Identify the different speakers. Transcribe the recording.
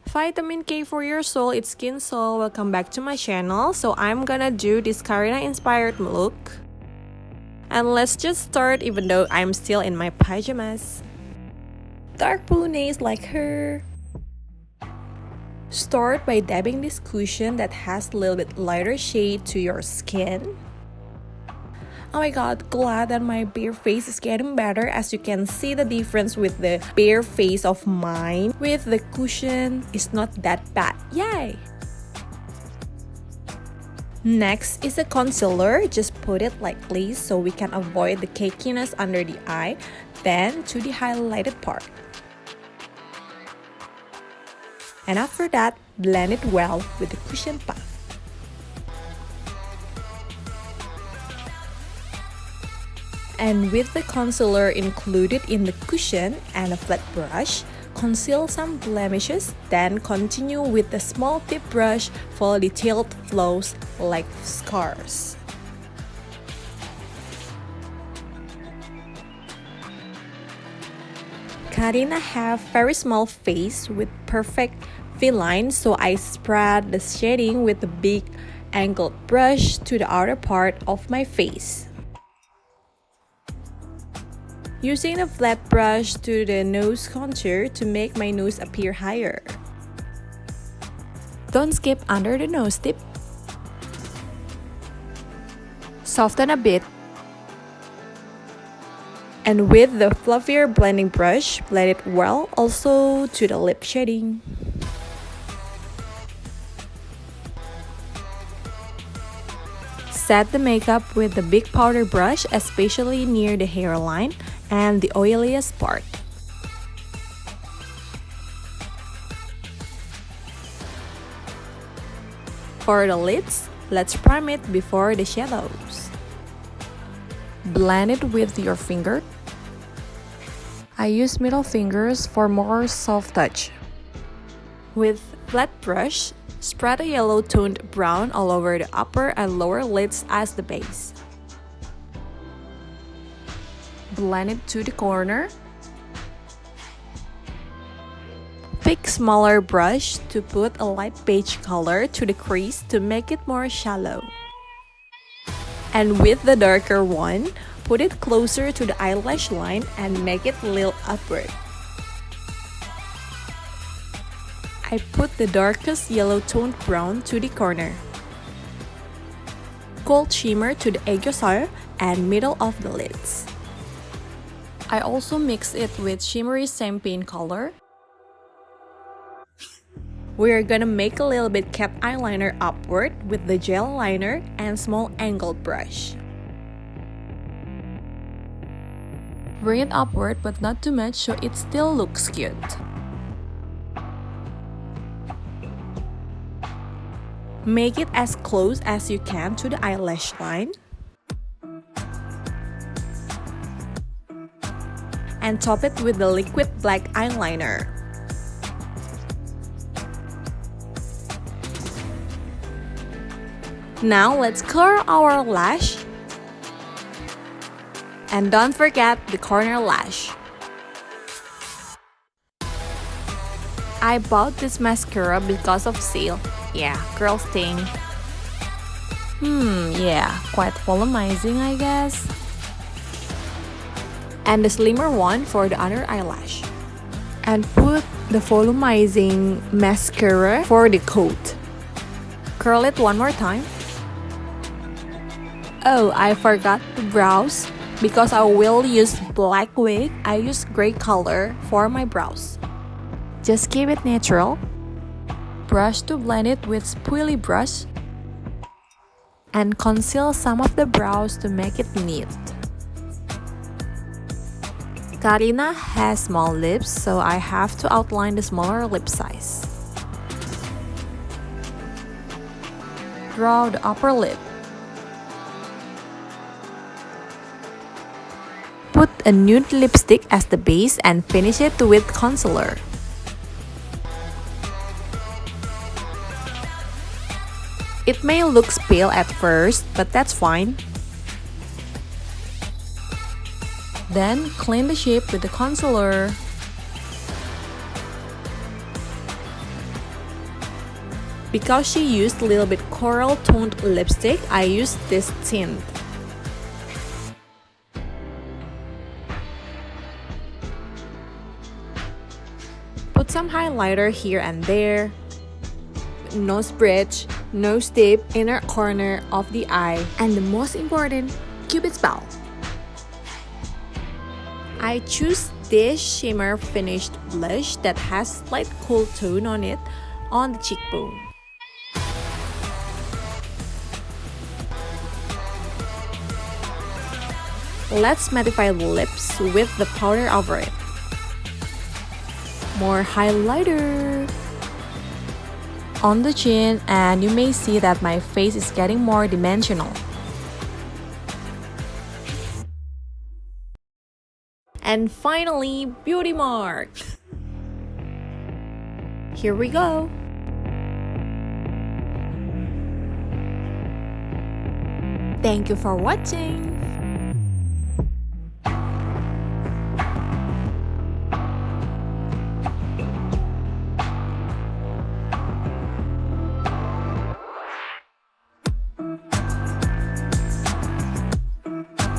Speaker 1: Vitamin K for your soul, it's Skin Soul. Welcome back to my channel. So I'm gonna do this Karina inspired look. And let's just start even though I'm still in my pajamas. Dark blue nails like her. Start by dabbing this cushion that has a little bit lighter shade to your skin. Oh my god, glad that my bare face is getting better. As you can see the difference with the bare face of mine. With the cushion, it's not that bad. Yay! Next is a concealer. Just put it lightly so we can avoid the cakiness under the eye. Then to the highlighted part. And after that, blend it well with the cushion puff. And with the concealer included in the cushion and a flat brush, conceal some blemishes, then continue with the small tip brush for detailed flows like scars. Karina have very small face with perfect V-line, so I spread the shading with a big angled brush to the outer part of my face. Using a flat brush to the nose contour to make my nose appear higher. Don't skip under the nose tip. Soften a bit. And with the fluffier blending brush, blend it well also to the lip shading. Set the makeup with the big powder brush, especially near the hairline and the oiliest part. For the lids, let's prime it before the shadows. Blend it with your finger. I use middle fingers for more soft touch. With flat brush, spread a yellow toned brown all over the upper and lower lids as the base. Blend it to the corner. Pick smaller brush to put a light beige color to the crease to make it more shallow. And with the darker one, put it closer to the eyelash line and make it a little upward. I put the darkest yellow toned brown to the corner. Gold shimmer to the Esyeshadow and middle of the lids. I also mix it with shimmery Saem paint color. We're gonna make a little bit cat eyeliner upward with the gel eyeliner and small angled brush. Bring it upward but not too much so it still looks cute. Make it as close as you can to the eyelash line. And top it with the liquid black eyeliner. Now let's curl our lash. And don't forget the corner lash. I bought this mascara because of sale. Yeah, girls thing. Yeah, quite volumizing I guess. And the slimmer one for the under eyelash. And put the volumizing mascara for the coat. Curl it one more time. Oh, I forgot the brows. Because I will use black wig, I use gray color for my brows. Just keep it natural. Brush to blend it with spoolie brush. And conceal some of the brows to make it neat. Karina has small lips, so I have to outline the smaller lip size. Draw the upper lip. Put a nude lipstick as the base and finish it with concealer. It may look pale at first, but that's fine. Then clean the shape with the concealer. Because she used a little bit coral toned lipstick, I used this tint. Put some highlighter here and there. Nose bridge, nose tip, inner corner of the eye, and the most important, Cupid's bow. I choose this shimmer finished blush that has slight cool tone on it on the cheekbone. Let's mattify the lips with the powder over it. More highlighter on the chin, and you may see that my face is getting more dimensional. And finally, beauty mark. Here we go. Thank you for watching.